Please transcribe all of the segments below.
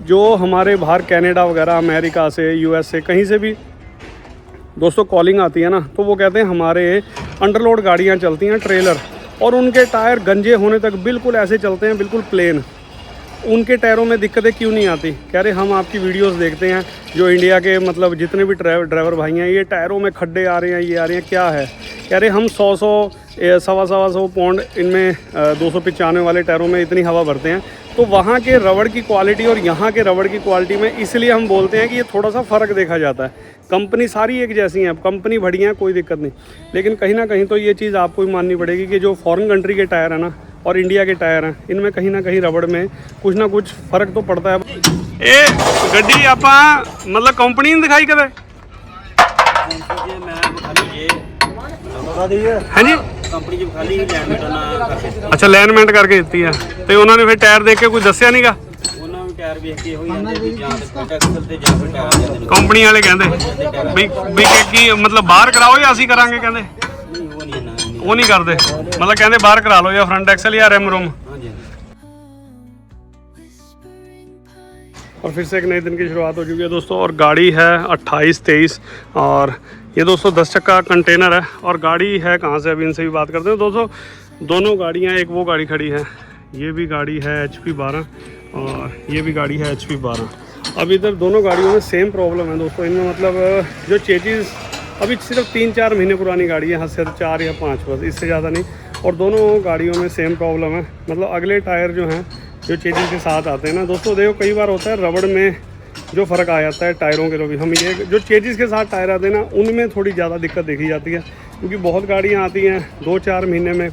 जो हमारे बाहर कनाडा वगैरह, अमेरिका से, यूएस से, कहीं से भी दोस्तों कॉलिंग आती है ना, तो वो कहते हैं हमारे अंडरलोड गाड़ियाँ चलती हैं ट्रेलर, और उनके टायर गंजे होने तक बिल्कुल ऐसे चलते हैं, बिल्कुल प्लेन। उनके टायरों में दिक्कतें क्यों नहीं आती? कह रहे हम आपकी वीडियोस देखते हैं, जो इंडिया के मतलब जितने भी ड्राइवर भाई हैं, ये टायरों में खड्डे आ रहे हैं, ये आ रहे हैं, क्या है? कह रहे हम 100 सवा पौंड इनमें 295 वाले टायरों में इतनी हवा भरते हैं। तो वहाँ के रबड़ की क्वालिटी और यहाँ के रबड़ की क्वालिटी में इसलिए हम बोलते हैं कि ये थोड़ा सा फ़र्क देखा जाता है। कंपनी सारी एक जैसी हैं, कंपनी बढ़िया है, कोई दिक्कत नहीं, लेकिन कहीं ना कहीं तो ये चीज़ आपको भी माननी पड़ेगी कि जो फॉरेन कंट्री के टायर है ना और इंडिया के टायर हैं, इनमें कहीं ना कहीं रबड़ में कुछ ना कुछ फ़र्क तो पड़ता है। ए गड्डी आपा मतलब कंपनी नहीं दिखाई कदे? हाँ जी, अच्छा लैनमेंट करके दी है, तो उन्होंने फिर टायर देख के कुछ दसिया नहीं गा? कंपनी वाले कहते भी कि मतलब बाहर कराओ या असी करांगे, कहते वो नहीं करते, मतलब कहते बाहर करा लो या फ्रंट एक्सल या रेम रूम। और फिर से एक नए दिन की शुरुआत हो चुकी है दोस्तों, और गाड़ी है 28-23, और ये दोस्तों 10 चक्का कंटेनर है। और गाड़ी है कहाँ से, अभी इनसे भी बात करते हैं दोस्तों। दोनों गाड़ियाँ, एक वो गाड़ी खड़ी है, ये भी गाड़ी है HP 12 और ये भी गाड़ी है HP 12। अब इधर दोनों गाड़ियों में सेम प्रॉब्लम है दोस्तों। इनमें मतलब जो चेजिस अभी सिर्फ 3-4 महीने पुरानी गाड़ी है, हद से 4 या 5 बस, इससे ज़्यादा नहीं। और दोनों गाड़ियों में सेम प्रॉब्लम है, मतलब अगले टायर जो हैं जो चेजिस के साथ आते हैं ना दोस्तों, देखो कई बार होता है रबड़ में जो फ़र्क आ जाता है टायरों के, भी हम ये जो चेजिस के साथ टायर आते हैं ना, उनमें थोड़ी ज़्यादा दिक्कत देखी जाती है, क्योंकि बहुत गाड़ियाँ आती हैं 2-4 महीने में।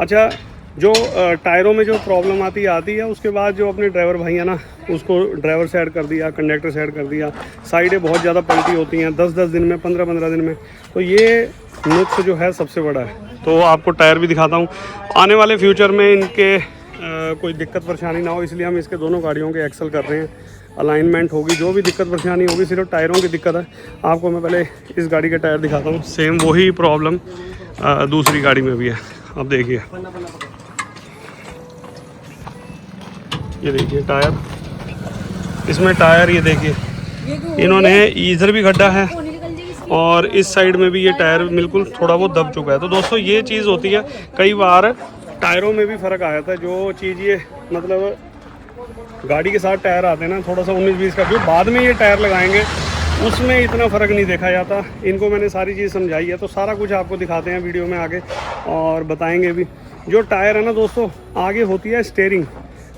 अच्छा, जो टायरों में जो प्रॉब्लम आती है, उसके बाद जो अपने ड्राइवर भाई हैं ना, उसको ड्राइवर साइड कर दिया, कंडक्टर साइड कर दिया, साइडें बहुत ज़्यादा पलटी होती हैं 10-10 दिन में, 15-15 दिन में। तो ये नुक्स जो है सबसे बड़ा है। तो आपको टायर भी दिखाता हूँ, आने वाले फ्यूचर में इनके कोई दिक्कत परेशानी ना हो, इसलिए हम इसके दोनों गाड़ियों के एक्सल कर रहे हैं। अलाइनमेंट होगी, जो भी दिक्कत परेशानी होगी, सिर्फ टायरों की दिक्कत है। आपको मैं पहले इस गाड़ी के टायर दिखाता हूँ, सेम वही प्रॉब्लम दूसरी गाड़ी में भी है। अब देखिए, ये देखिए टायर, इसमें टायर ये देखिए, इन्होंने इधर भी गड्ढा है और इस साइड में भी ये टायर बिल्कुल थोड़ा बहुत दब चुका है। तो दोस्तों ये चीज़ होती है, कई बार टायरों में भी फ़र्क आ जाता है। जो चीज़ ये मतलब गाड़ी के साथ टायर आते हैं ना, थोड़ा सा 19-20 का, जो बाद में ये टायर लगाएंगे उसमें इतना फ़र्क नहीं देखा जाता। इनको मैंने सारी चीज़ समझाई है, तो सारा कुछ आपको दिखाते हैं वीडियो में आगे और बताएंगे भी। जो टायर है ना दोस्तों, आगे होती है स्टीयरिंग,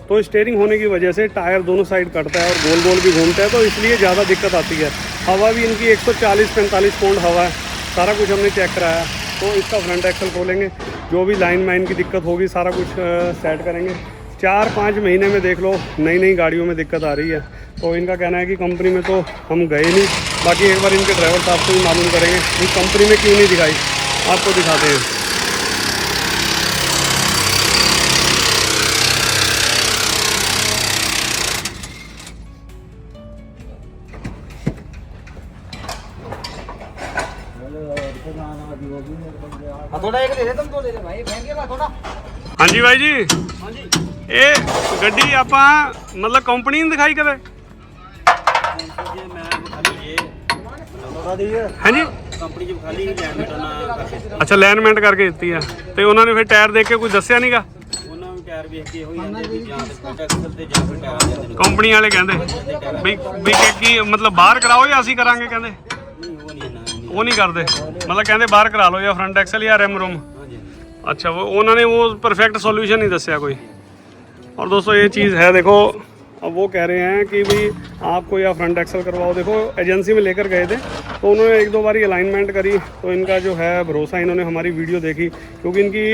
तो स्टीयरिंग होने की वजह से टायर दोनों साइड कटता है और गोल गोल भी घूमता है, तो इसलिए ज़्यादा दिक्कत आती है। हवा भी इनकी 140-45 पौंड हवा है, सारा कुछ हमने चेक कराया। तो इसका फ्रंट एक्सल खोलेंगे, जो भी लाइन माइन की दिक्कत होगी सारा कुछ सेट करेंगे। 4-5 महीने में देख लो नई नई गाड़ियों में दिक्कत आ रही है। तो इनका कहना है कि कंपनी में तो हम गए नहीं, बाकी एक बार इनके ड्राइवर साहब से भी मालूम करेंगे कि कंपनी में क्यों नहीं दिखाई, आपको दिखाते हैं। हाँ जी भाई जी, ये गड्डी आपा मतलब कंपनी नहीं दिखाई कदे? हाँ जी, अच्छा लैनमेंट करके दी है, तो उन्होंने फिर टायर देख के कुछ दसिया नहीं गा? कंपनी वाले कहते भी कि मतलब बाहर कराओ या असी करांगे, कहते वो नहीं करते, मतलब कहते बाहर करा लो या फ्रंट एक्सल या रेम रूम। अच्छा, वो उन्होंने वो परफेक्ट सॉल्यूशन नहीं दसिया कोई। और दोस्तों ये चीज़ है, देखो अब वो कह रहे हैं कि भाई आपको या फ्रंट एक्सल करवाओ। देखो एजेंसी में लेकर गए थे, तो उन्होंने 1-2 बार अलाइनमेंट करी, तो इनका जो है भरोसा, इन्होंने हमारी वीडियो देखी, क्योंकि इनकी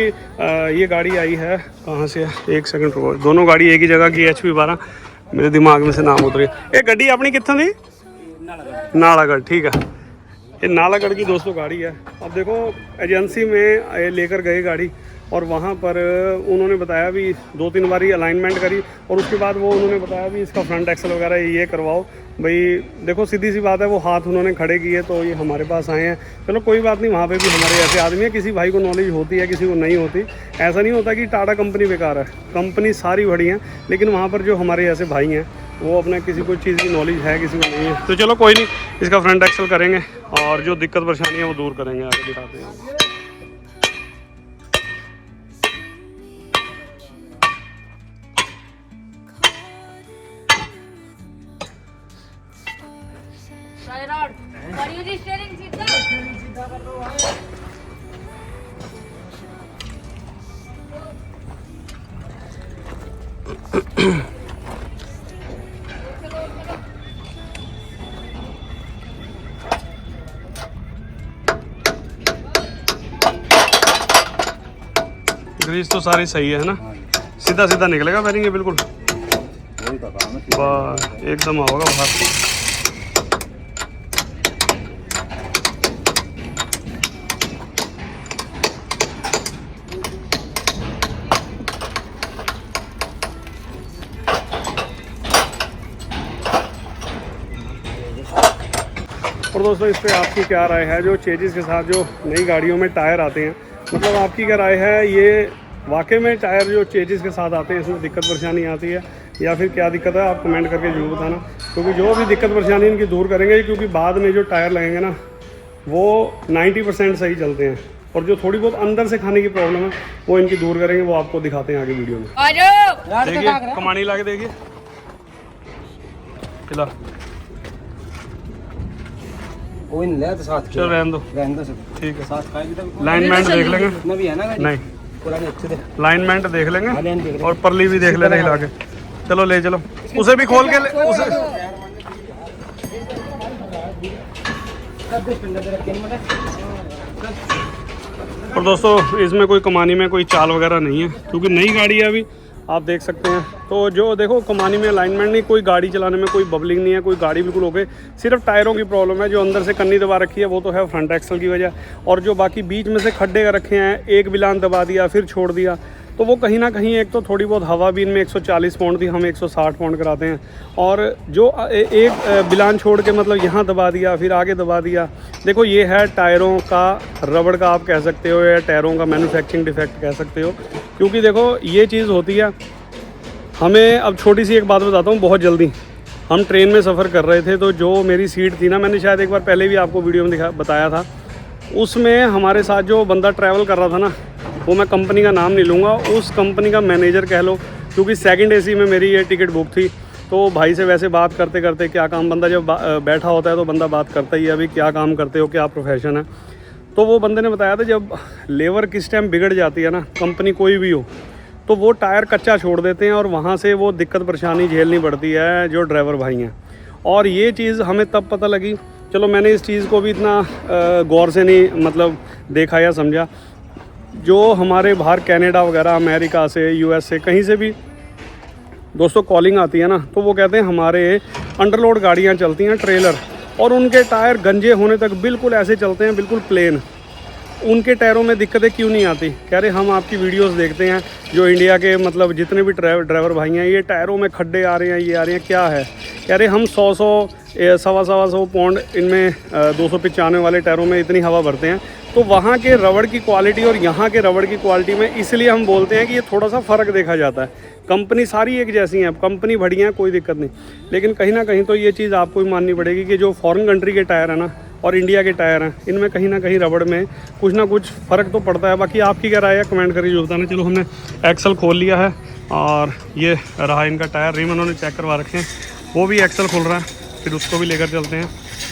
ये गाड़ी आई है कहाँ से, 1 सेकंड रुको, दोनों गाड़ी एक ही जगह की HP 12, मेरे दिमाग में से नाम उतरी। ये गड्डी अपनी कितों थी? नालागढ़, ठीक है, ये नालागढ़ की दोस्तों गाड़ी है। अब देखो एजेंसी में लेकर गए गाड़ी, और वहाँ पर उन्होंने बताया भी 2-3 बार अलाइनमेंट करी, और उसके बाद वो उन्होंने बताया भी इसका फ्रंट एक्सल वगैरह ये करवाओ। भाई देखो सीधी सी बात है, वो हाथ उन्होंने खड़े किए तो ये हमारे पास आए हैं। चलो कोई बात नहीं, वहाँ पे भी हमारे ऐसे आदमी है, किसी भाई को नॉलेज होती है, किसी को नहीं होती। ऐसा नहीं होता कि टाटा कंपनी बेकार है, कंपनी सारी बड़ी हैं, लेकिन वहाँ पर जो हमारे ऐसे भाई हैं वो अपने किसी को चीज़ की नॉलेज है, किसी को नहीं है। तो चलो कोई नहीं, इसका फ्रंट एक्सल करेंगे और जो दिक्कत परेशानी है वो दूर करेंगे, आगे दिखाते हैं। ग्रीस तो सारी सही है ना, सीधा सीधा निकलेगा बेरिंग ये बिल्कुल, बस एकदम होगा बाहर। और दोस्तों इस पर आपकी क्या राय है, जो चेजिस के साथ जो नई गाड़ियों में टायर आते हैं, मतलब आपकी क्या राय है, ये वाकई में टायर जो चेजिस के साथ आते हैं इसमें दिक्कत परेशानी आती है या फिर क्या दिक्कत है, आप कमेंट करके जरूर बताना, क्योंकि जो भी दिक्कत परेशानी इनकी दूर करेंगे, क्योंकि बाद में जो टायर लगेंगे ना वो 90% सही चलते हैं, और जो थोड़ी बहुत अंदर से खाने की प्रॉब्लम है वो इनकी दूर करेंगे, वो आपको दिखाते हैं आगे वीडियो में। देखिए कमानी ला के देखिए खिला, चल रहने दो, ठीक है। लाइनमेंट देख लेंगे, नहीं लाइनमेंट देख लेंगे और परली भी देख लेना हिला के। चलो ले चलो, उसे भी खोल के ले, उसे और दोस्तों इसमें कोई कमानी में कोई चाल वगैरह नहीं है, क्योंकि नई गाड़ी है अभी, आप देख सकते हैं। तो जो देखो कमानी में अलाइनमेंट नहीं, कोई गाड़ी चलाने में कोई बबलिंग नहीं है, कोई गाड़ी बिल्कुल ओके, सिर्फ टायरों की प्रॉब्लम है। जो अंदर से कन्नी दबा रखी है वो तो है फ्रंट एक्सल की वजह, और जो बाकी बीच में से खड्डे रखे हैं, एक बिलान दबा दिया फिर छोड़ दिया, तो वो कहीं ना कहीं एक तो थोड़ी बहुत हवा भी इनमें 140 पाउंड थी, हम 160 पाउंड कराते हैं, और जो एक बिलान छोड़ के मतलब यहाँ दबा दिया फिर आगे दबा दिया। देखो ये है टायरों का, रबड़ का आप कह सकते हो, या टायरों का मैन्युफैक्चरिंग डिफेक्ट कह सकते हो, क्योंकि देखो ये चीज़ होती है हमें। अब छोटी सी एक बात बताता हूँ, बहुत जल्दी हम ट्रेन में सफ़र कर रहे थे, तो जो मेरी सीट थी ना, मैंने शायद एक बार पहले भी आपको वीडियो में बताया था, उसमें हमारे साथ जो बंदा ट्रैवल कर रहा था ना, वो मैं कंपनी का नाम नहीं लूँगा, उस कंपनी का मैनेजर कह लो, क्योंकि सेकंड एसी में मेरी ये टिकट बुक थी। तो भाई से वैसे बात करते करते, क्या काम, बंदा जब बैठा होता है तो बंदा बात करता ही है, अभी क्या काम करते हो, क्या प्रोफेशन है। तो वो बंदे ने बताया था जब लेवर किस टाइम बिगड़ जाती है ना, कंपनी कोई भी हो, तो वो टायर कच्चा छोड़ देते हैं और वहाँ से वो दिक्कत परेशानी झेलनी पड़ती है जो ड्राइवर भाई हैं। और ये चीज़ हमें तब पता लगी, चलो मैंने इस चीज़ को भी इतना गौर से नहीं मतलब देखा या समझा। जो हमारे बाहर कनाडा वगैरह, अमेरिका से, यूएस से, कहीं से भी दोस्तों कॉलिंग आती है ना, तो वो कहते हैं हमारे अंडरलोड गाड़ियाँ चलती हैं, ट्रेलर, और उनके टायर गंजे होने तक बिल्कुल ऐसे चलते हैं, बिल्कुल प्लेन। उनके टायरों में दिक्कतें क्यों नहीं आती? कह रहे हम आपकी वीडियोस देखते हैं, जो इंडिया के मतलब जितने भी ड्राइवर भाई हैं, ये टायरों में खड्डे आ रहे हैं, ये आ रहे हैं, क्या है? कह रहे हम 100 सवा सौ पाउंड इनमें 295 वाले टायरों में इतनी हवा भरते हैं। तो वहाँ के रबड़ की क्वालिटी और यहाँ के रबड़ की क्वालिटी में इसलिए हम बोलते हैं कि ये थोड़ा सा फ़र्क देखा जाता है। कंपनी सारी एक जैसी हैं, कंपनी बढ़िया है, कोई दिक्कत नहीं, लेकिन कहीं ना कहीं तो ये चीज़ आपको भी माननी पड़ेगी कि जो फॉरेन कंट्री के टायर है ना और इंडिया के टायर हैं, इनमें कहीं ना कहीं रबड़ में कुछ ना कुछ फ़र्क तो पड़ता है। बाकी आपकी क्या राय है कमेंट करके जो बताना। चलो हमने एक्सल खोल लिया है और ये रहा इनका टायर, रिम उन्होंने चेक करवा रखे हैं, वो भी एक्सल खुल रहा है, फिर उसको भी लेकर चलते हैं,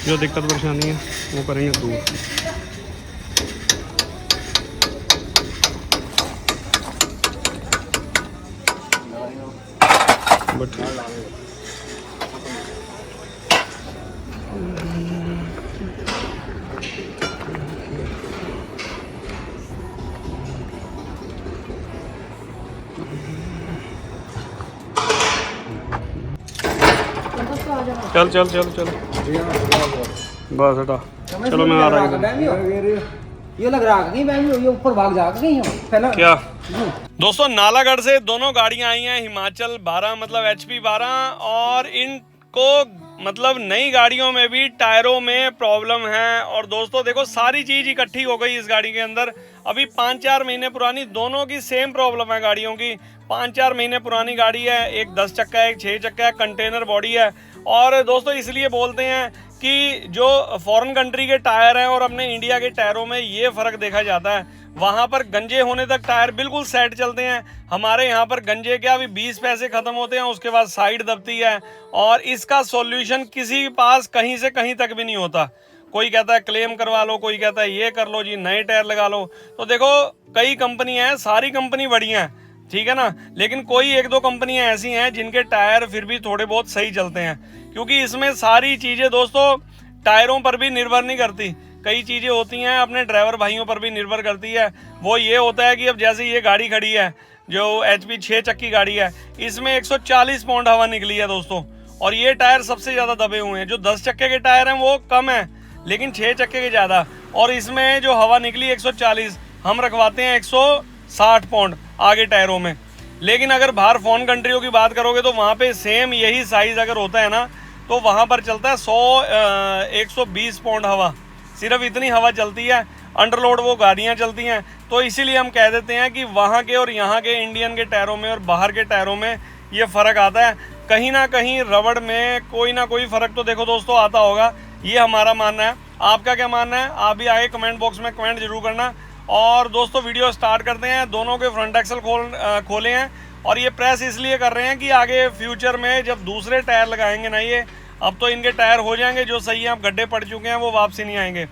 जो दिक्कत परेशानी है वो करेंगे दूर। चल चल चल चल बस हटा, चलो मैं आ रहा हूँ। ये लग रहा है ये ऊपर भाग जाएगा क्या दोस्तों, नालागढ़ से दोनों गाड़ियां आई हैं, हिमाचल 12 मतलब HP 12, और इनको मतलब नई गाड़ियों में भी टायरों में प्रॉब्लम है। और दोस्तों देखो सारी चीज़ इकट्ठी हो गई इस गाड़ी के अंदर। अभी 5-4 महीने पुरानी, दोनों की सेम प्रॉब्लम है गाड़ियों की। 5-4 महीने पुरानी गाड़ी है, एक 10 चक्का है, एक 6 चक्का है, कंटेनर बॉडी है। और दोस्तों इसलिए बोलते हैं कि जो फॉरेन कंट्री के टायर हैं और अपने इंडिया के टायरों में ये फ़र्क देखा जाता है। वहाँ पर गंजे होने तक टायर बिल्कुल सेट चलते हैं, हमारे यहाँ पर गंजे क्या अभी 20 पैसे ख़त्म होते हैं, उसके बाद साइड दबती है। और इसका सॉल्यूशन किसी के पास कहीं से कहीं तक भी नहीं होता। कोई कहता है क्लेम करवा लो, कोई कहता है ये कर लो जी, नए टायर लगा लो। तो देखो कई कंपनी हैं, सारी कंपनी बढ़िया हैं, ठीक है ना, लेकिन कोई 1-2 कंपनियां ऐसी हैं जिनके टायर फिर भी थोड़े बहुत सही चलते हैं। क्योंकि इसमें सारी चीज़ें दोस्तों टायरों पर भी निर्भर नहीं करती, कई चीज़ें होती हैं अपने ड्राइवर भाइयों पर भी निर्भर करती है। वो ये होता है कि अब जैसे ये गाड़ी खड़ी है जो HP 6 चक्की गाड़ी है, इसमें 140 पाउंड हवा निकली है दोस्तों, और ये टायर सबसे ज़्यादा दबे हुए हैं। जो 10 चक्के के टायर हैं वो कम है, लेकिन 6 चक्के के ज़्यादा। और इसमें जो हवा निकली 140, हम रखवाते हैं 160 पाउंड आगे टायरों में। लेकिन अगर बाहर फॉरेन कंट्रियों की बात करोगे तो वहाँ पे सेम यही साइज़ अगर होता है ना, तो वहाँ पर चलता है 120 पाउंड हवा, सिर्फ इतनी हवा चलती है। अंडरलोड वो गाड़ियाँ चलती हैं। तो इसीलिए हम कह देते हैं कि वहाँ के और यहाँ के इंडियन के टायरों में और बाहर के टायरों में ये फ़र्क आता है। कहीं ना कहीं रबड़ में कोई ना कोई फ़र्क तो देखो दोस्तों आता होगा, ये हमारा मानना है। आपका क्या मानना है आप भी आगे कमेंट बॉक्स में कमेंट जरूर करना। और दोस्तों वीडियो स्टार्ट करते हैं। दोनों के फ्रंट एक्सल खोले हैं, और ये प्रेस इसलिए कर रहे हैं कि आगे फ्यूचर में जब दूसरे टायर लगाएंगे ना, ये अब तो इनके टायर हो जाएंगे जो सही हैं, अब गड्ढे पड़ चुके हैं वो वापसी नहीं आएंगे।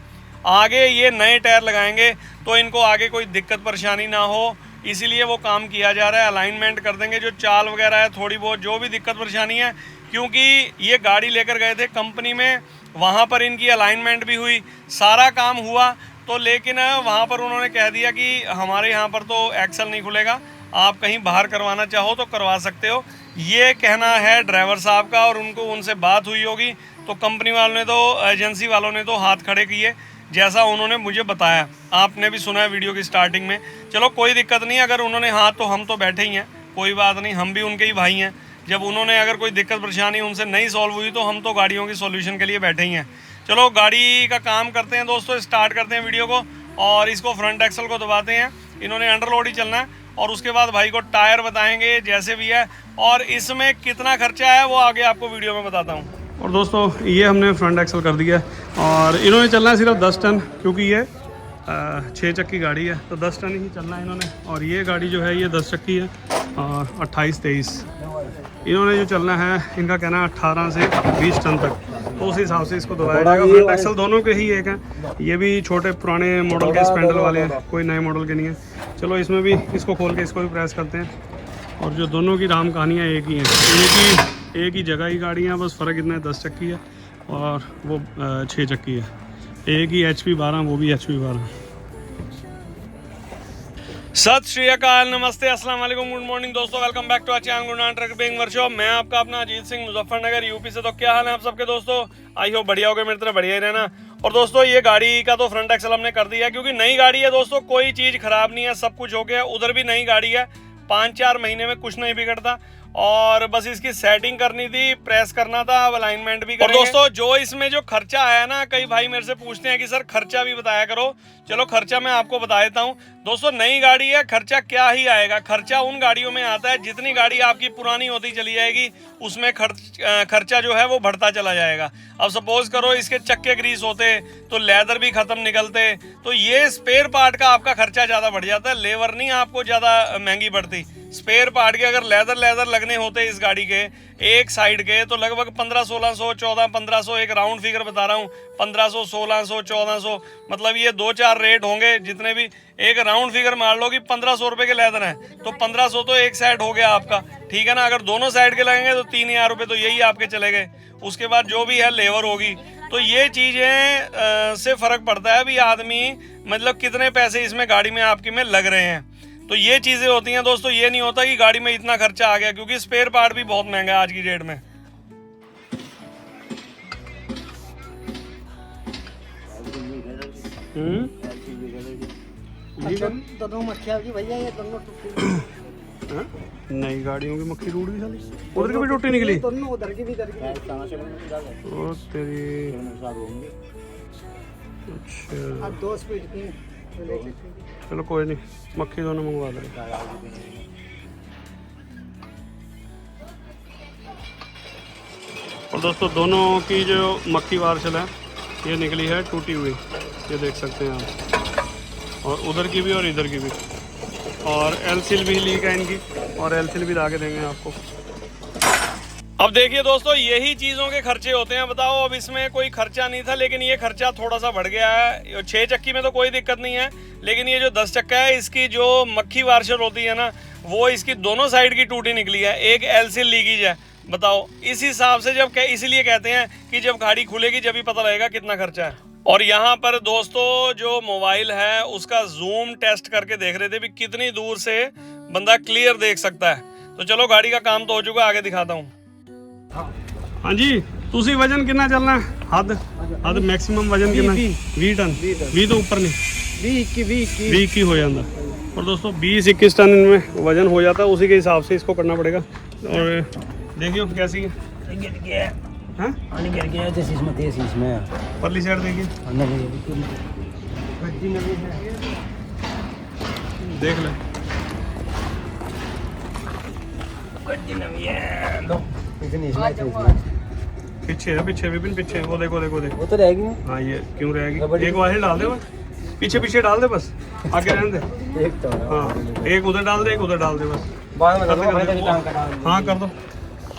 आगे ये नए टायर लगाएंगे तो इनको आगे कोई दिक्कत परेशानी ना हो, इसीलिए वो काम किया जा रहा है। अलाइनमेंट कर देंगे, जो चाल वगैरह है थोड़ी बहुत जो भी दिक्कत परेशानी है, क्योंकि ये गाड़ी लेकर गए थे कंपनी में, वहाँ पर इनकी अलाइनमेंट भी हुई, सारा काम हुआ। तो लेकिन वहाँ पर उन्होंने कह दिया कि हमारे यहाँ पर तो एक्सल नहीं खुलेगा, आप कहीं बाहर करवाना चाहो तो करवा सकते हो, ये कहना है ड्राइवर साहब का। और उनसे बात हुई होगी तो कंपनी वालों ने तो, एजेंसी वालों ने तो हाथ खड़े किए, जैसा उन्होंने मुझे बताया। आपने भी सुना है वीडियो की स्टार्टिंग में। चलो कोई दिक्कत नहीं, अगर उन्होंने हाथ तो हम तो बैठे ही हैं, कोई बात नहीं, हम भी उनके ही भाई हैं। जब उन्होंने अगर कोई दिक्कत परेशानी उनसे नहीं सॉल्व हुई तो हम तो गाड़ियों की सॉल्यूशन के लिए बैठे ही हैं। चलो गाड़ी का काम करते हैं दोस्तों, स्टार्ट करते हैं वीडियो को, और इसको फ्रंट एक्सल को दबाते हैं। इन्होंने अंडरलोड ही चलना है, और उसके बाद भाई को टायर बताएंगे जैसे भी है, और इसमें कितना खर्चा है वो आगे आपको वीडियो में बताता हूँ। और दोस्तों ये हमने फ्रंट एक्सल कर दिया है, और इन्होंने चलना है सिर्फ 10 टन, क्योंकि ये 6 चक्की गाड़ी है तो 10 टन ही चलना है इन्होंने। और ये गाड़ी जो है ये 10 चक्की है, और 28-23 इन्होंने जो चलना है, इनका कहना है 18 से 20 टन तक, तो उस हिसाब से इसको दबाया जाएगा। फ्रंट एक्सल दोनों के ही एक हैं, ये भी छोटे पुराने मॉडल के स्पेंडल वाले हैं, कोई नए मॉडल के नहीं है। चलो इसमें भी इसको खोल के इसको भी प्रेस करते हैं। और जो दोनों की राम कहानियाँ एक ही हैं, एक ही जगह ही गाड़ियाँ हैं, बस फ़र्क इतना है 10 चक्की है और वो 6 चक्की है। एक ही HP 12, वो भी HP 12। सत श्री अकाल, नमस्ते, अस्सलाम वालेकुम, गुड मॉर्निंग दोस्तों, welcome back to our channel Gurnaan truck repairing workshop. मैं आपका अपना अजीत सिंह, मुजफ्फरनगर यूपी से। तो क्या हाल है आप सबके दोस्तों, आई होप बढ़िया हो गए, मेरी तरह बढ़िया ही रहना। और दोस्तों ये गाड़ी का तो फ्रंट एक्सल हमने कर दिया, क्योंकि नई गाड़ी है दोस्तों, कोई चीज़ खराब नहीं है, सब कुछ हो गया। उधर भी नई गाड़ी है, 5-4 महीने में कुछ नहीं बिगड़ता, और बस इसकी सेटिंग करनी थी, प्रेस करना था, अब अलाइनमेंट भी करेंगे। और दोस्तों जो इसमें जो खर्चा आया ना, कई भाई मेरे से पूछते हैं कि सर खर्चा भी बताया करो। चलो खर्चा मैं आपको बता देता हूँ दोस्तों। नई गाड़ी है, खर्चा क्या ही आएगा, खर्चा उन गाड़ियों में आता है जितनी गाड़ी आपकी पुरानी होती चली जाएगी उसमें खर्चा जो है वो बढ़ता चला जाएगा। अब सपोज करो इसके चक्के ग्रीस होते तो लेदर भी खत्म निकलते, तो ये स्पेयर पार्ट का आपका खर्चा ज़्यादा बढ़ जाता है, लेबर नहीं आपको ज़्यादा महंगी पड़ती। स्पेयर पार्ट के अगर लेदर लगने होते इस गाड़ी के एक साइड के, तो लगभग 1500-1600, 1400-1500, एक राउंड फिगर बता रहा हूँ, 1500, 1600, 1400, मतलब ये 2-4 रेट होंगे जितने भी। एक राउंड फिगर मान लो कि 1500 रुपये के लेदर हैं, तो 1500 तो एक साइड हो गया आपका, ठीक है ना। अगर दोनों साइड के लगेंगे तो 3000 रुपये तो यही आपके चले गए। उसके बाद जो भी है लेबर होगी, तो ये चीज़ें से फ़र्क पड़ता है भी आदमी मतलब कितने पैसे इसमें गाड़ी में आपकी में लग रहे हैं। तो ये चीज़ें होती हैं दोस्तों, ये नहीं होता कि गाड़ी में इतना खर्चा आ गया, क्योंकि स्पेयर पार्ट भी बहुत महंगा है आज की डेट में। हाँ? नई गाड़ियों की मक्खी टूट गई साली। उधर की भी टूटी निकली। दोनों उधर की भी इधर की। ओ तेरी। अच्छा अब 2 स्पीड की चलो कोई नहीं, मक्खी दोनों मंगवा दो। और दोस्तों दोनों की जो मक्खी वार्शल है ये निकली है टूटी हुई, ये देख सकते हैं आप। और उधर की भी और इधर की भी। और एलसील भी लीक है इनकी, और एलसील भी ला के देंगे आपको। अब देखिए दोस्तों, यही चीज़ों के खर्चे होते हैं। बताओ, अब इसमें कोई खर्चा नहीं था, लेकिन ये खर्चा थोड़ा सा बढ़ गया है। 6 चक्की में तो कोई दिक्कत नहीं है, लेकिन ये जो 10 चक्का है, इसकी जो मक्खी वार्शल होती है ना, वो इसकी दोनों साइड की टूटी निकली है। एक एलसील लीकेज है। बताओ, इस हिसाब से जब इसीलिए कहते हैं कि जब गाड़ी खुलेगी जब ही पता लगेगा कितना खर्चा है। और यहाँ पर दोस्तों जो मोबाइल है उसका जूम टेस्ट करके देख रहे थे भी कितनी दूर से बंदा क्लियर देख सकता है। तो चलो, गाड़ी का काम तो हो चुका, आगे दिखाता हूँ। हाँ जी, ਤੁਸੀਂ वजन कितना चलना है? हद मैक्सिमम वजन कितना? 20 टन। 20 तो ऊपर नहीं, 20 हो जाता। और दोस्तों 20-21 टन इनमें वजन हो जाता है, उसी के हिसाब से इसको करना पड़ेगा। और देखियो कैसी है। हाँ? परली साइड देखिए, देख ले। पीछे है, पीछे विपिन, पीछे वो देखो देखो देखो। वो तो रहेगी। हाँ, ये क्यों रहेगी? एक वाले डाल दे बस, पीछे पीछे डाल दे बस, आगे रहने दे। एक तो हाँ, एक उधर डाल दे, एक उधर डाल दे बस। बाद में हाँ कर दो,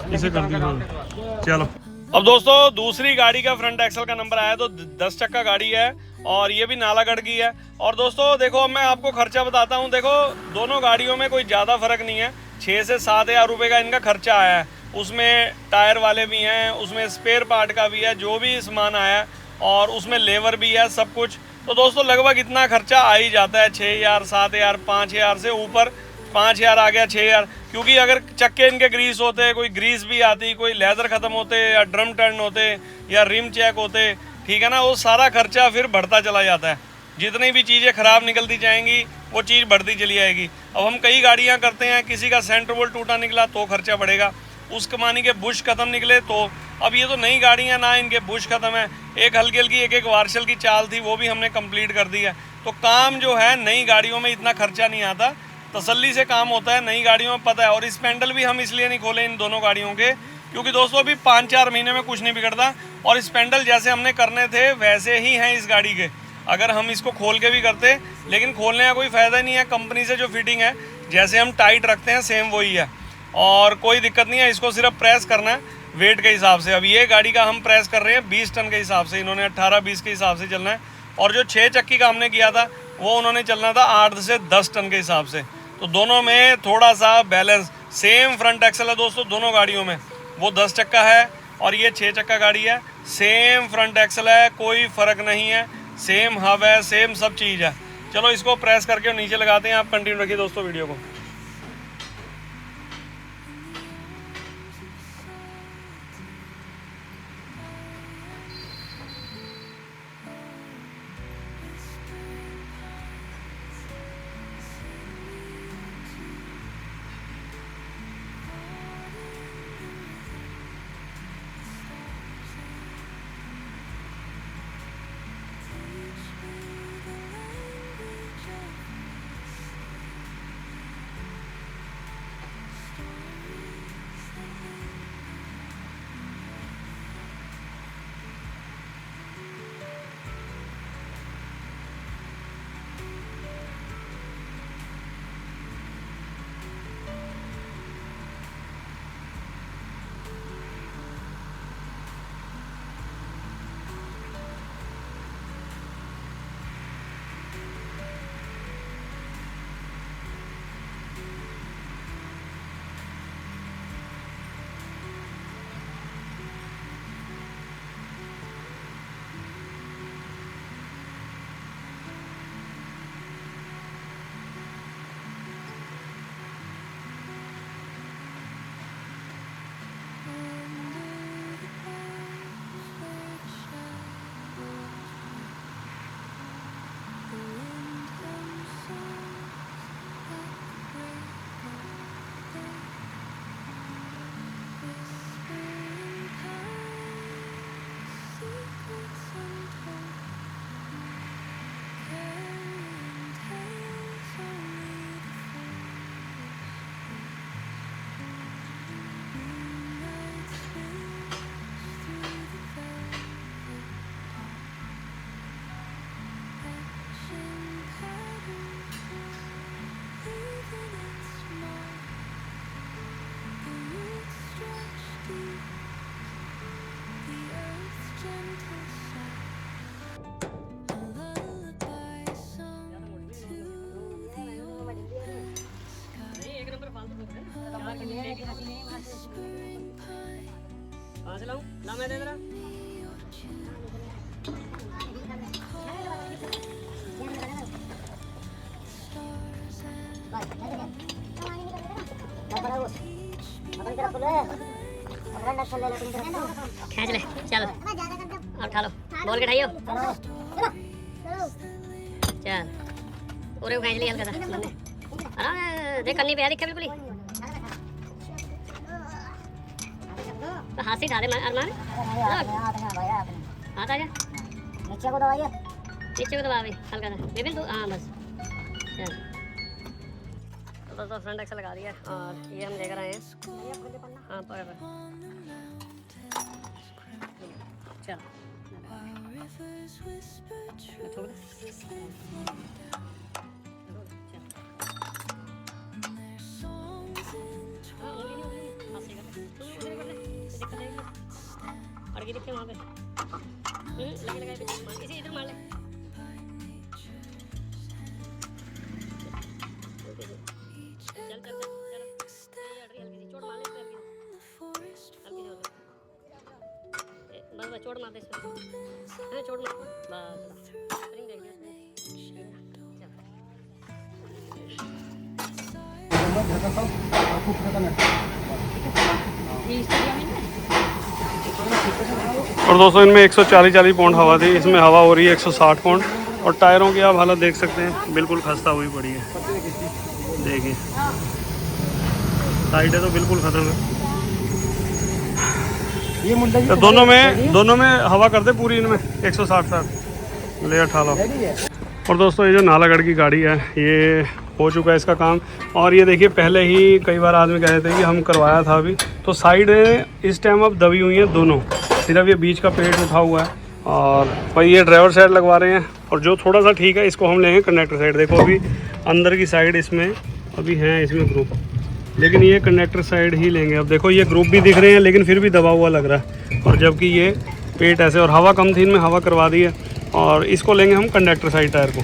इसे कर दी। हाँ चलो। अब दोस्तों दूसरी गाड़ी का फ्रंट एक्सल का नंबर आया तो 10 चक्का गाड़ी है, और ये भी नालागढ़ की है। और दोस्तों देखो, अब मैं आपको खर्चा बताता हूँ। देखो, दोनों गाड़ियों में कोई ज़्यादा फर्क नहीं है। 6 से 7 हज़ार रुपये का इनका खर्चा आया है। उसमें टायर वाले भी हैं, उसमें स्पेयर पार्ट का भी है, जो भी सामान आया है, और उसमें लेबर भी है, सब कुछ। तो दोस्तों लगभग इतना खर्चा आ ही जाता है। 6 हज़ार, 7 हज़ार, 5 हज़ार से ऊपर। 5 हज़ार आ गया, 6 हज़ार। क्योंकि अगर चक्के इनके ग्रीस होते, कोई ग्रीस भी आती, कोई लेदर ख़त्म होते, या ड्रम टर्न होते, या रिम चेक होते, ठीक है ना, वो सारा खर्चा फिर बढ़ता चला जाता है। जितनी भी चीज़ें ख़राब निकलती जाएंगी वो चीज़ बढ़ती चली जाएगी। अब हम कई गाड़ियाँ करते हैं, किसी का सेंटर बोल्ट टूटा निकला तो खर्चा बढ़ेगा, उस कमानी के बुश ख़त्म निकले तो। अब ये तो नई गाड़ियाँ, ना इनके बुश ख़त्म है। एक हल्की हल्की एक वार्शल की चाल थी, वो भी हमने कंप्लीट कर दी है। तो काम जो है नई गाड़ियों में इतना खर्चा नहीं आता, तसल्ली से काम होता है। नई गाड़ियों में पता है। और इस पेंडल भी हम इसलिए नहीं खोले इन दोनों गाड़ियों के, क्योंकि दोस्तों अभी 5-4 महीने में कुछ नहीं बिगड़ता। और इस पेंडल जैसे हमने करने थे वैसे ही हैं इस गाड़ी के। अगर हम इसको खोल के भी करते, लेकिन खोलने का कोई फ़ायदा नहीं है। कंपनी से जो फिटिंग है, जैसे हम टाइट रखते हैं सेम वही है, और कोई दिक्कत नहीं है। इसको सिर्फ प्रेस करना है वेट के हिसाब से। अब ये गाड़ी का हम प्रेस कर रहे हैं 20 टन के हिसाब से, इन्होंने 18-20 के हिसाब से चलना है। और जो 6 चक्की का हमने किया था वो उन्होंने चलना था 8 से 10 टन के हिसाब से। तो दोनों में थोड़ा सा बैलेंस। सेम फ्रंट एक्सल है दोस्तों दोनों गाड़ियों में। वो 10 चक्का है और ये 6 चक्का गाड़ी है। सेम फ्रंट एक्सल है, कोई फ़र्क नहीं है। सेम हब है, सेम सब चीज़ है। चलो इसको प्रेस करके नीचे लगाते हैं। आप कंटिन्यू रखिए दोस्तों वीडियो को। ना मैं दे दे रहा खींच ले चलो और उठा लो बोल के ठाइयो चल पूरे खींच ली हल्का सा बंदे अरे देख करनी पे दिखे बिल्कुल ही हाथ से ढाले अरमान हाथ आ जा नीचे को दबाइए नीचे को दबा भाई हल्का सा बेबी तू हाँ बस चल तो दोस्तों फ्रंट एक्सल लगा दिया और ये हम लेकर आए हैं हाँ पर चल अड़गी दिखे वहाँ पे लगे इसे इधर मार ले चल चल चल हल्की सी चोट मार ले बस बस चोट मार दे इसमें हाँ चोट मार बस स्प्रिंग देख लिया और दोस्तों इनमें 140 पाउंड हवा थी, इसमें हवा हो रही है 160 पाउंड। और टायरों की आप हालत देख सकते हैं, बिल्कुल खस्ता हुई पड़ी है। देखिए साइडें तो बिल्कुल ख़त्म है। ये मुंडा तो दोनों में हवा कर दे पूरी इनमें 160 ले उठा लो। और दोस्तों ये जो नालागढ़ की गाड़ी है ये हो चुका है इसका काम। और ये देखिए पहले ही कई बार आदमी कह रहे थे कि हम करवाया था अभी, तो साइड इस टाइम अब दबी हुई हैं दोनों, सिर्फ ये बीच का पेट उठा हुआ है। और भाई ये ड्राइवर साइड लगवा रहे हैं, और जो थोड़ा सा ठीक है इसको हम लेंगे कंडक्टर साइड। देखो अभी अंदर की साइड इसमें अभी हैं इसमें ग्रुप, लेकिन ये कंडक्टर साइड ही लेंगे। अब देखो ये ग्रुप भी दिख रहे हैं लेकिन फिर भी दबा हुआ लग रहा है, और जबकि ये पेट ऐसे, और हवा कम थी इनमें, हवा करवा दी है। और इसको लेंगे हम कंडक्टर साइड टायर को।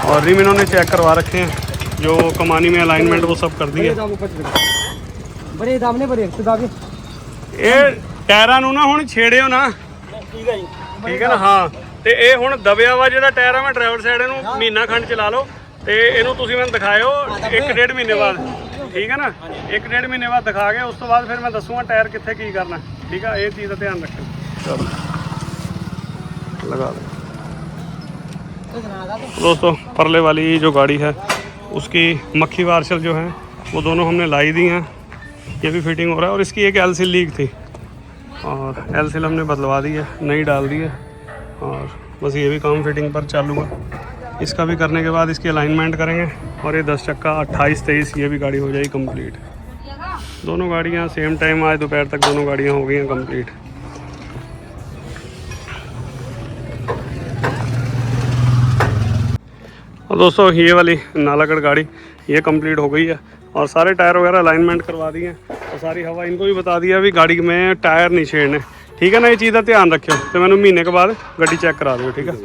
और रिम इन्होंने चेक करवा रखे हैं, जो कमानी में अलाइनमेंट वो सब कर दिए। बड़े दाम ने बड़े दाम ਇਹ ਟਾਇਰਾਂ ਨੂੰ ਨਾ ਹੁਣ ਛੇੜਿਓ ਨਾ, ਠੀਕ ਹੈ ਨਾ। ਹਾਂ ਤੇ ਇਹ ਹੁਣ ਦਬਿਆ ਵਾ ਜਿਹੜਾ ਟਾਇਰ ਆ, ਮੈਂ ਡਰਾਈਵਰ ਸਾਈਡ ਇਹਨੂੰ ਮਹੀਨਾ ਖੰਡ ਚਲਾ ਲਓ ਤੇ ਇਹਨੂੰ ਤੁਸੀਂ ਮੈਨੂੰ ਦਿਖਾਇਓ 1-1.5 ਮਹੀਨੇ ਬਾਅਦ, ਠੀਕ ਹੈ ਨਾ। 1-1.5 ਮਹੀਨੇ ਬਾਅਦ ਦਿਖਾ ਕੇ ਉਸ ਤੋਂ ਬਾਅਦ ਫਿਰ ਮੈਂ ਦੱਸੂਗਾ ਟਾਇਰ ਕਿੱਥੇ ਕੀ ਕਰਨਾ, ਠੀਕ ਆ। ਇਹ ਚੀਜ਼ ਦਾ ਧਿਆਨ ਰੱਖਿਓ। ਚਲੋ लगा दो दोस्तों। परले वाली जो गाड़ी है उसकी मक्खी वार्शल जो है वो दोनों हमने लाई दी हैं, ये भी फिटिंग हो रहा है। और इसकी एक एलसील लीक थी और एलसील हमने बदलवा दी है, नई डाल दी है। और बस ये भी काम फिटिंग पर चालू है। इसका भी करने के बाद इसकी अलाइनमेंट करेंगे और ये 10 चक्का 28-23 ये भी गाड़ी हो जाएगी कंप्लीट। दोनों गाड़ियाँ सेम टाइम आज दोपहर तक दोनों गाड़ियाँ हो गई हैं कंप्लीट। और दोस्तों ये वाली नालागढ़ गाड़ी ये कंप्लीट हो गई है और सारे टायर वगैरह अलाइनमेंट करवा दिए हैं और सारी हवा इनको भी बता दिया भी गाड़ी में टायर नहीं छेड़ने, ठीक है ना। ये चीज़ का ध्यान रखियो। तो मैंने महीने के बाद गाड़ी चेक करा दो, ठीक है।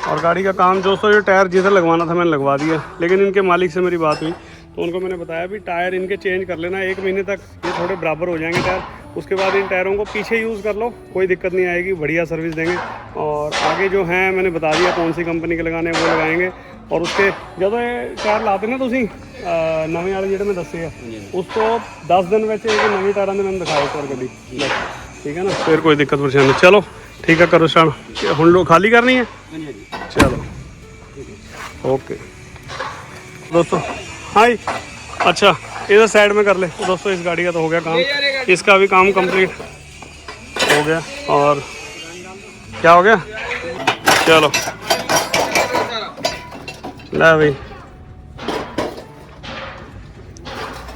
और गाड़ी का काम दोस्तों जो टायर जिधर लगवाना था मैंने लगवा दिया, लेकिन इनके मालिक से मेरी बात हुई तो उनको मैंने बताया भी टायर इनके चेंज कर लेना, 1 महीने तक ये थोड़े बराबर हो जाएंगे टायर। उसके बाद इन टायरों को पीछे यूज़ कर लो, कोई दिक्कत नहीं आएगी, बढ़िया सर्विस देंगे। और आगे जो हैं मैंने बता दिया कौन सी कंपनी के लगाने वो लगाएंगे। और उसके ਜਦੋਂ ਇਹ ਟਾਇਰ ਲਾਤੇ ਨਾ ਤੁਸੀਂ ਨਵੇਂ ਵਾਲੇ ਜਿਹੜੇ ਮੈਂ ਦੱਸੇ ਆ, ਉਸ ਤੋਂ 10 ਦਿਨ ਵਿੱਚ ਇਹ ਨਵੇਂ ਟਾਇਰਾਂ ਦੇ ਮੈਨੂੰ ਦਿਖਾਓ ਇੱਕ ਵਾਰ ਗੱਡੀ, ठीक है ना। फिर कोई दिक्कत परेशानी नहीं। चलो ठीक है, करो स्टार्ट। हुण लोग खाली करनी है, चलो ओके दोस्तों। हाँ जी, अच्छा इधर साइड में कर ले दोस्तों। इस गाड़ी का तो हो गया काम, इसका भी काम कंप्लीट हो गया। और क्या हो गया, चलो ले भाई।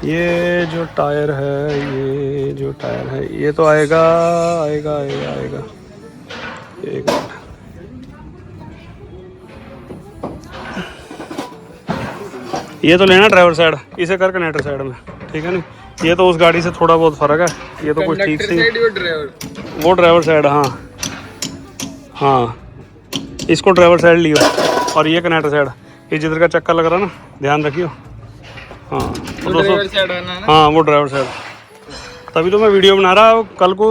ये जो टायर है ये तो आएगा आएगा आएगा आएगा। एक मिनट, ये तो लेना ड्राइवर साइड, इसे कर कनेक्टर साइड में, ठीक है नहीं। ये तो उस गाड़ी से थोड़ा बहुत फ़र्क है, ये तो कुछ ठीक थी। वो ड्राइवर साइड, हाँ इसको ड्राइवर साइड लियो और ये कनेक्टर साइड। ये जिधर का चक्कर लग रहा है ना, ध्यान रखियो। हाँ तो दोस्तों, हाँ वो ड्राइवर साइड, तभी तो मैं वीडियो बना रहा हूँ। कल को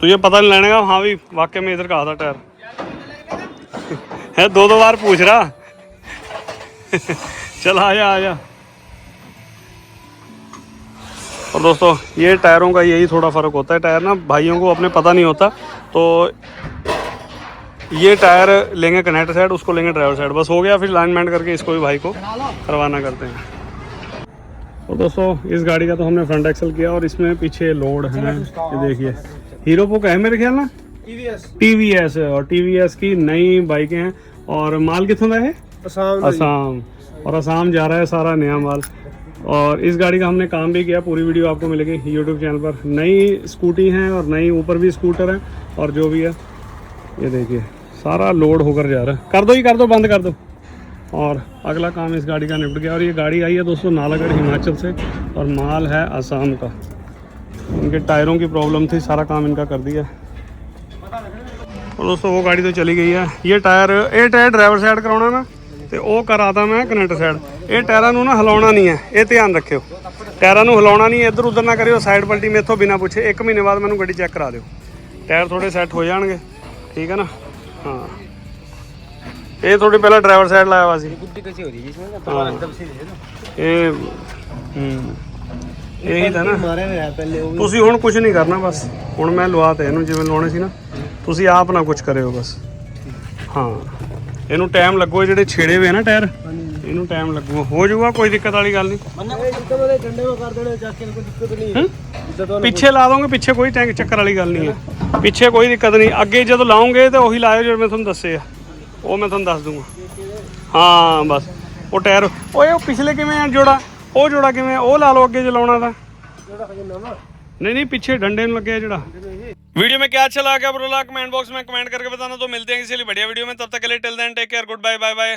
तुझे पता नहीं लगने का हाँ भी वाकई में इधर कहा था टायर है, दो बार पूछ रहा चल आ जा। और दोस्तों ये टायरों का यही थोड़ा फ़र्क होता है, टायर ना भाइयों को अपने पता नहीं होता, तो ये टायर लेंगे कनेक्टर साइड, उसको लेंगे ड्राइवर साइड, बस हो गया। फिर अलाइनमेंट करके इसको भी भाई को करवाना करते हैं। और दोस्तों इस गाड़ी का तो हमने फ्रंट एक्सल किया और इसमें पीछे लोड है, ये देखिए हीरो पोक है मेरे ख्याल ना, TVS और TVS की नई बाइकें हैं। और माल कितों का है? असम, और असम जा रहा है सारा नया माल। और इस गाड़ी का हमने काम भी किया, पूरी वीडियो आपको मिलेगी यूट्यूब चैनल पर। नई स्कूटी हैं और नई ऊपर भी स्कूटर है और जो भी है ये देखिए सारा लोड होकर जा रहा है। कर दो बंद कर दो। और अगला काम इस गाड़ी का निपट गया। और ये गाड़ी आई है दोस्तों नालागढ़ हिमाचल से और माल है असम का। इनके टायरों की प्रॉब्लम थी, सारा काम इनका कर दिया। और दोस्तों वो गाड़ी तो चली गई है। ये टायर ड्राइवर साइड कराना ना, तो वो कराता मैं कनेक्टर साइड। ये टायरों ਨੂੰ ਨਾ ਹਿਲਾਉਣਾ नहीं है, ये ध्यान रखियो। टायरों ਨੂੰ ਹਿਲਾਉਣਾ नहीं है, इधर उधर ना करियो, साइड पलटी मेथों बिना पूछे। 1 महीने बाद मैंने गाड़ी चेक करा दियो, टायर थोड़े सैट हो जाएंगे, ठीक है ना। हाँ ये थोड़ी पहले ड्राइवर साइड लाया हुआ सी। यही था ना, ਤੁਸੀਂ ਹੁਣ कुछ नहीं करना, बस ਹੁਣ मैं ਲਵਾਤੇ ਇਹਨੂੰ ਜਿਵੇਂ ਲਾਉਣੇ ਸੀ ਨਾ, ਤੁਸੀਂ ਆਪ ਨਾ ਕੁਝ ਕਰਿਓ ਬਸ। ਹਾਂ ਇਹਨੂੰ ਟਾਈਮ ਲੱਗੋ, ਜਿਹੜੇ ਛੇੜੇ ਹੋਏ ਨਾ ਟਾਇਰ ਇਹਨੂੰ ਟਾਈਮ ਲੱਗੂਗਾ, ਹੋ ਜਾਊਗਾ, ਕੋਈ ਦਿੱਕਤ ਵਾਲੀ ਗੱਲ ਨਹੀਂ। ਪਿੱਛੇ ਲਾ ਦੋਗੇ, ਪਿੱਛੇ ਕੋਈ ਟੈਂਕ ਚੱਕਰ ਵਾਲੀ ਗੱਲ ਨਹੀਂ ਹੈ, ਪਿੱਛੇ ਕੋਈ ਦਿੱਕਤ ਨਹੀਂ। ਅੱਗੇ ਜਦੋਂ ਲਾਉਂਗੇ ਤਾਂ ਉਹੀ ਲਾਇਓ ਜਿਹੜੇ ਮੈਂ ਤੁਹਾਨੂੰ ਦੱਸੇ ਆ, ਉਹ ਮੈਂ ਤੁਹਾਨੂੰ ਦੱਸ ਦੂੰਗਾ। ਹਾਂ ਬਸ ਉਹ ਟਾਇਰ ਉਹ ਪਿਛਲੇ ਕਿਵੇਂ ਆ ਜੋੜਾ, ਉਹ ਜੋੜਾ ਕਿਵੇਂ, ਉਹ ਲਾ ਲਓ ਅੱਗੇ ਜੇ ਲਾਉਣਾ ਤਾਂ। नहीं पीछे डंडे में लग गया जड़ा। वीडियो में क्या अच्छा लगा क्या बुरा लगा कमेंट बॉक्स में कमेंट करके बताना। तो मिलते हैं किसी बढ़िया वीडियो में, तब तक के लिए till then take care, good bye bye bye.